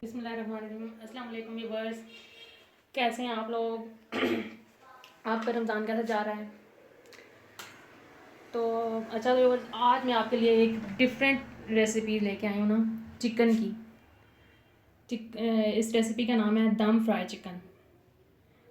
बिस्मिल्लाहिर्रहमानिर्रहीम। अस्सलाम वालेकुम व्यूअर्स, कैसे हैं आप लोग? आपका रमज़ान कैसा जा रहा है? तो अच्छा व्यूअर्स, आज मैं आपके लिए एक डिफरेंट रेसिपी लेके आई हूँ ना, चिकन की। इस रेसिपी का नाम है दम फ्राई चिकन।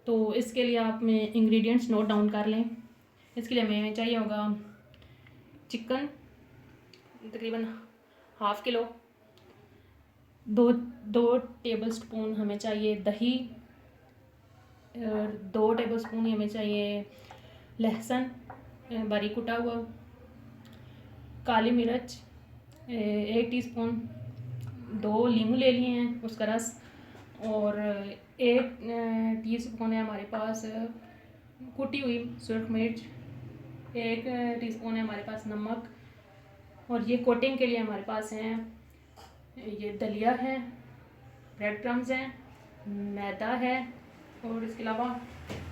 तो इसके लिए आप में इंग्रेडिएंट्स नोट डाउन कर लें। इसके लिए हमें चाहिए होगा चिकन तकरीबन हाफ़ किलो, दो दो टेबल स्पून हमें चाहिए दही, और 2 टेबल स्पून हमें चाहिए लहसुन बारीक कुटा हुआ, काली मिर्च 1 टीस्पून, 2 लीमू ले लिए हैं उसका रस, और 1 टीस्पून है हमारे पास कुटी हुई सुरख मिर्च, 1 टीस्पून है हमारे पास नमक, और ये कोटिंग के लिए हमारे पास हैं ये दलिया है, ब्रेड क्रम्स हैं, मैदा है, और इसके अलावा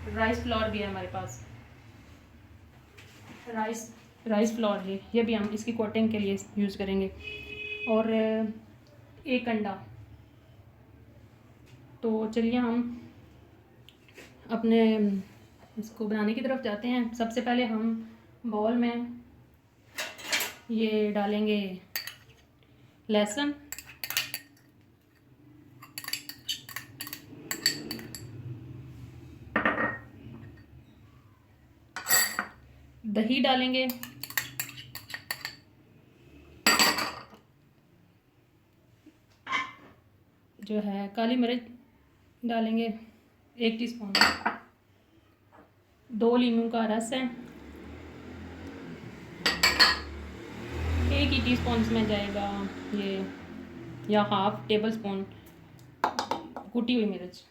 राइस फ्लोर भी है हमारे पास। राइस फ्लोर है, ये भी हम इसकी कोटिंग के लिए यूज़ करेंगे, और 1 अंडा। तो चलिए हम अपने इसको बनाने की तरफ जाते हैं। सबसे पहले हम बाउल में ये डालेंगे लहसुन, दही डालेंगे, जो है काली मिर्च डालेंगे 1 टीस्पून, 2 लीमू का रस है, 1 ही टीस्पून इसमें जाएगा ये, या हाफ टेबल स्पून कुटी हुई मिर्च,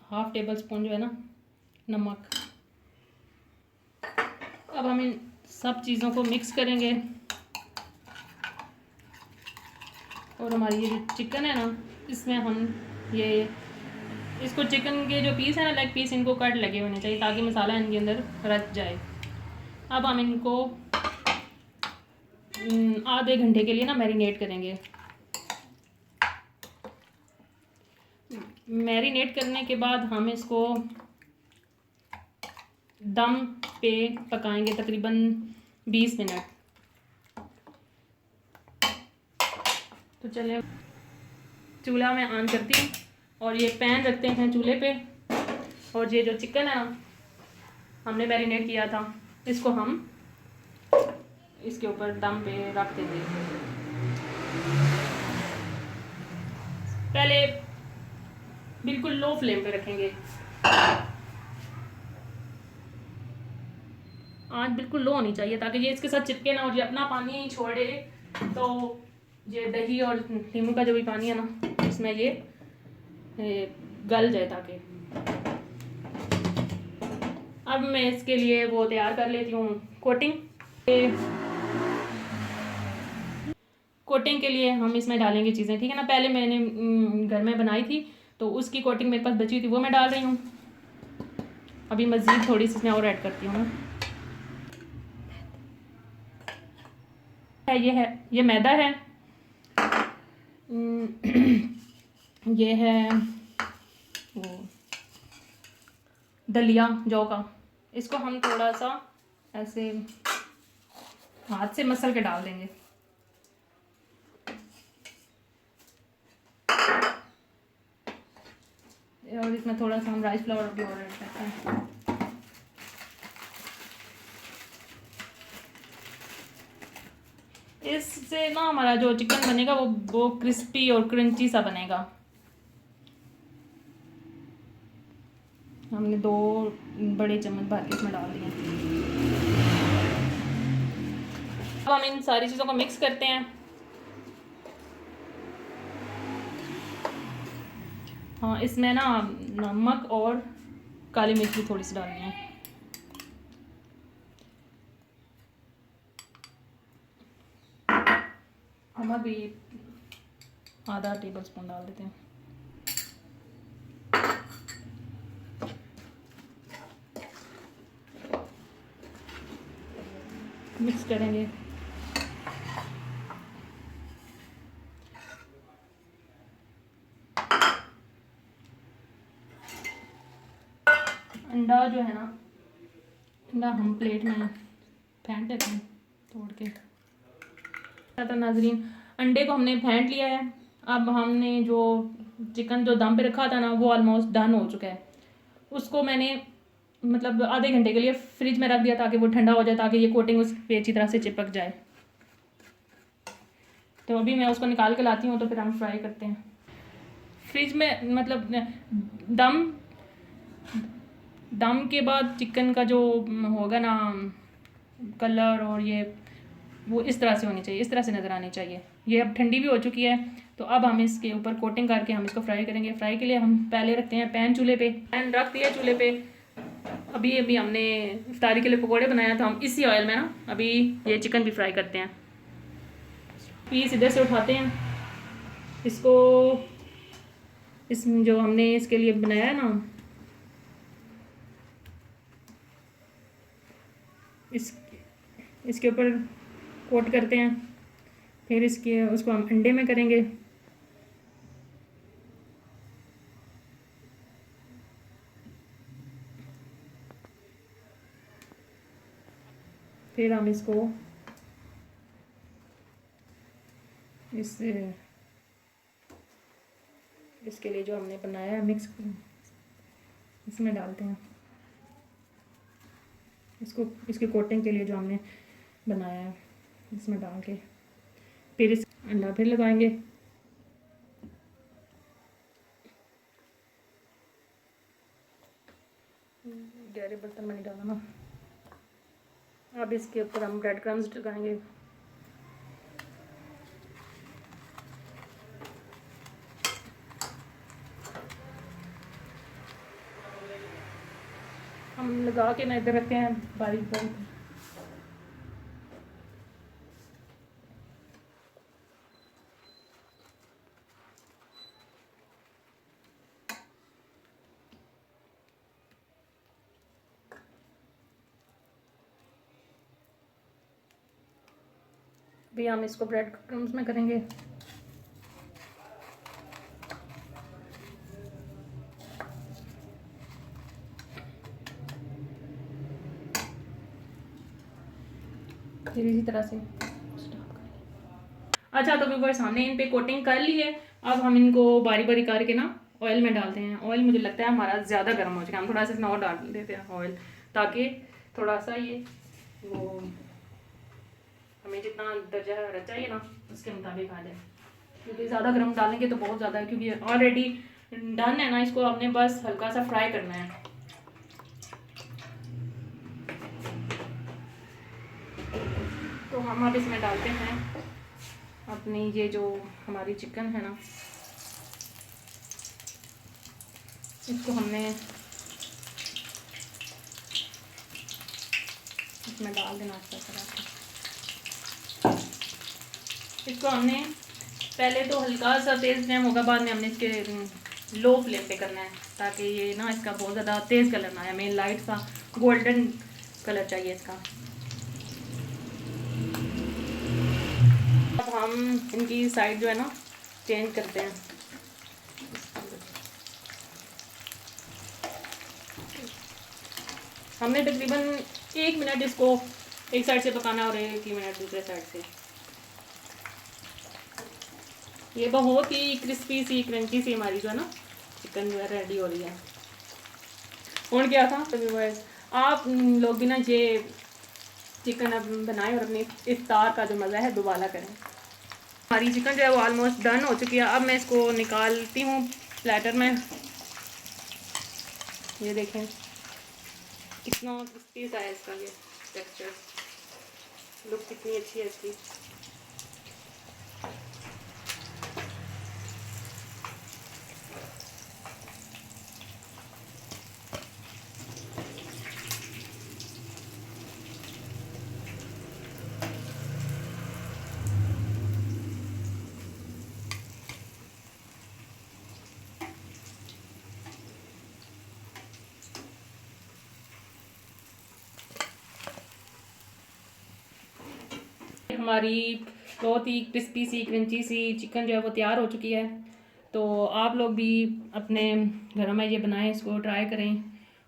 हाफ टेबल स्पून जो है ना नमक। अब हम इन सब चीज़ों को मिक्स करेंगे, और हमारी ये जो चिकन है ना, इसमें हम ये इसको चिकन के जो पीस है ना, लेग पीस, इनको कट लगे होने चाहिए ताकि मसाला इनके अंदर रच जाए। अब हम इनको आधे घंटे के लिए ना मैरिनेट करेंगे। मैरिनेट करने के बाद हम इसको दम पे पकाएंगे तकरीबन 20 मिनट। तो चलिए चूल्हा में ऑन करती हूँ, और ये पैन रखते हैं चूल्हे पे, और ये जो चिकन है ना हमने मैरिनेट किया था, इसको हम इसके ऊपर दम पे रख देंगे। पहले बिल्कुल लो फ्लेम पे रखेंगे, आँच बिल्कुल लो होनी चाहिए ताकि ये इसके साथ चिपके ना और ये अपना पानी छोड़े, तो ये दही और नींबू का जो भी पानी है ना इसमें ये गल जाए ताकि। अब मैं इसके लिए वो तैयार कर लेती हूँ कोटिंग। कोटिंग के लिए हम इसमें डालेंगे चीज़ें, ठीक है ना। पहले मैंने घर में बनाई थी तो उसकी कोटिंग मेरे पास बची हुई थी, वो मैं डाल रही हूँ। अभी मज़ीद थोड़ी सी इसमें और ऐड करती हूँ। ये मैदा है, ये है वो दलिया जौ का। इसको हम थोड़ा सा ऐसे हाथ से मसल के डाल देंगे। और इसमें थोड़ा सा हम राइस फ्लावर भी और ऐड करते हैं। इससे ना हमारा जो चिकन बनेगा वो क्रिस्पी और क्रंची सा बनेगा। हमने 2 बड़े चम्मच भर के इसमें डाल दिए। अब हम इन सारी चीज़ों को मिक्स करते हैं। हाँ, इसमें ना नमक और काली मिर्च भी थोड़ी सी डालनी है। नमक भी आधा टेबल स्पून डाल देते हैं। मिक्स करेंगे। अंडा जो है ना, अंडा हम प्लेट में फेंट लेते हैं तोड़ के। तो नाजरीन, अंडे को हमने फेंट लिया है। अब हमने जो चिकन जो दम पे रखा था ना, वो ऑलमोस्ट डन हो चुका है। उसको मैंने मतलब आधे घंटे के लिए फ्रिज में रख दिया ताकि वो ठंडा हो जाए, ताकि ये कोटिंग उस पे अच्छी तरह से चिपक जाए। तो अभी मैं उसको निकाल के लाती हूँ, तो फिर हम फ्राई करते हैं। फ्रिज में मतलब दम दम के बाद चिकन का जो होगा ना कलर, और ये वो इस तरह से होनी चाहिए, इस तरह से नज़र आनी चाहिए। ये अब ठंडी भी हो चुकी है, तो अब हम इसके ऊपर कोटिंग करके हम इसको फ्राई करेंगे। फ्राई के लिए हम पहले रखते हैं पैन चूल्हे पे। पैन रख दिया चूल्हे पे। अभी अभी हमने इफ्तारी के लिए पकोड़े बनाया, तो हम इसी ऑयल में ना अभी ये चिकन भी फ्राई करते हैं। पीस इधर से उठाते हैं इसको, इस जो हमने इसके लिए बनाया है ना, इसके ऊपर कोट करते हैं। फिर इसके उसको हम अंडे में करेंगे। फिर हम इसको इसके लिए जो हमने बनाया है मिक्स इसमें डालते हैं। इसकी कोटिंग के लिए जो हमने बनाया है इसमें डाल के फिर इस अंडा फिर लगाएंगे। गहरे बर्तन में नहीं डालना ना। अब इसके ऊपर हम ब्रेड क्रम्स लगाएंगे। हम लगा के ना इधर रखते हैं बारीक बारीक। भी हम इसको ब्रेड क्रम्स में करेंगे। फिर इसी तरह से अच्छा, तो व्यूअर्स हमने इन पे कोटिंग कर ली है। अब हम इनको बारी बारी करके ना ऑयल में डालते हैं। ऑयल मुझे लगता है हमारा ज़्यादा गर्म हो चुका है, हम थोड़ा सा इसमें और डाल देते हैं ऑयल, ताकि थोड़ा सा ये वो हमें जितना दर्जा चाहिए ना उसके मुताबिक आ जाए। क्योंकि ज़्यादा गर्म डालेंगे तो बहुत ज़्यादा है, क्योंकि ऑलरेडी डन है ना, इसको हमने बस हल्का सा फ्राई करना है। तो हम अब इसमें डालते हैं अपनी ये जो हमारी चिकन है ना, इसको हमने इसमें डाल देना अच्छा तरह से। इसको हमने पहले तो हल्का सा तेज़ फ्लेम होगा, बाद में हमने इसके लो फ्लेम पे करना है, ताकि ये ना इसका बहुत ज़्यादा तेज़ कलर ना आए। हमें लाइट सा गोल्डन कलर चाहिए इसका। अब हम इनकी साइड जो है ना चेंज करते हैं। हमने तकरीबन 1 मिनट इसको एक साइड से पकाना और 1 मिनट दूसरे साइड से। ये बहुत ही क्रिस्पी सी क्रंची सी हमारी जो है ना चिकन जो है रेडी हो रही है। और क्या था तो आप लोग भी ना ये चिकन अब बनाएं और अपनी इफ्तार का जो मज़ा है दोबारा करें। हमारी चिकन जो है वो ऑलमोस्ट डन हो चुकी है। अब मैं इसको निकालती हूँ प्लेटर में। ये देखें कितना क्रिस्पी सा है इसका, ये टेक्सचर, लुक कितनी अच्छी है इसकी। हमारी बहुत ही क्रिस्पी सी क्रंची सी चिकन जो है वो तैयार हो चुकी है। तो आप लोग भी अपने घरों में ये बनाएं, इसको ट्राई करें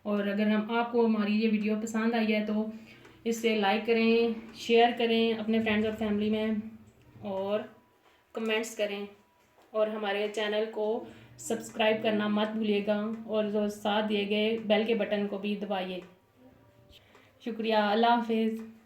और अगर आपको हमारी ये वीडियो पसंद आई है तो इसे लाइक करें, शेयर करें अपने फ्रेंड्स और फैमिली में, और कमेंट्स करें, और हमारे चैनल को सब्सक्राइब करना मत भूलिएगा, और जो साथ दिए गए बेल के बटन को भी दबाइए। शुक्रिया। अल्लाह हाफिज़।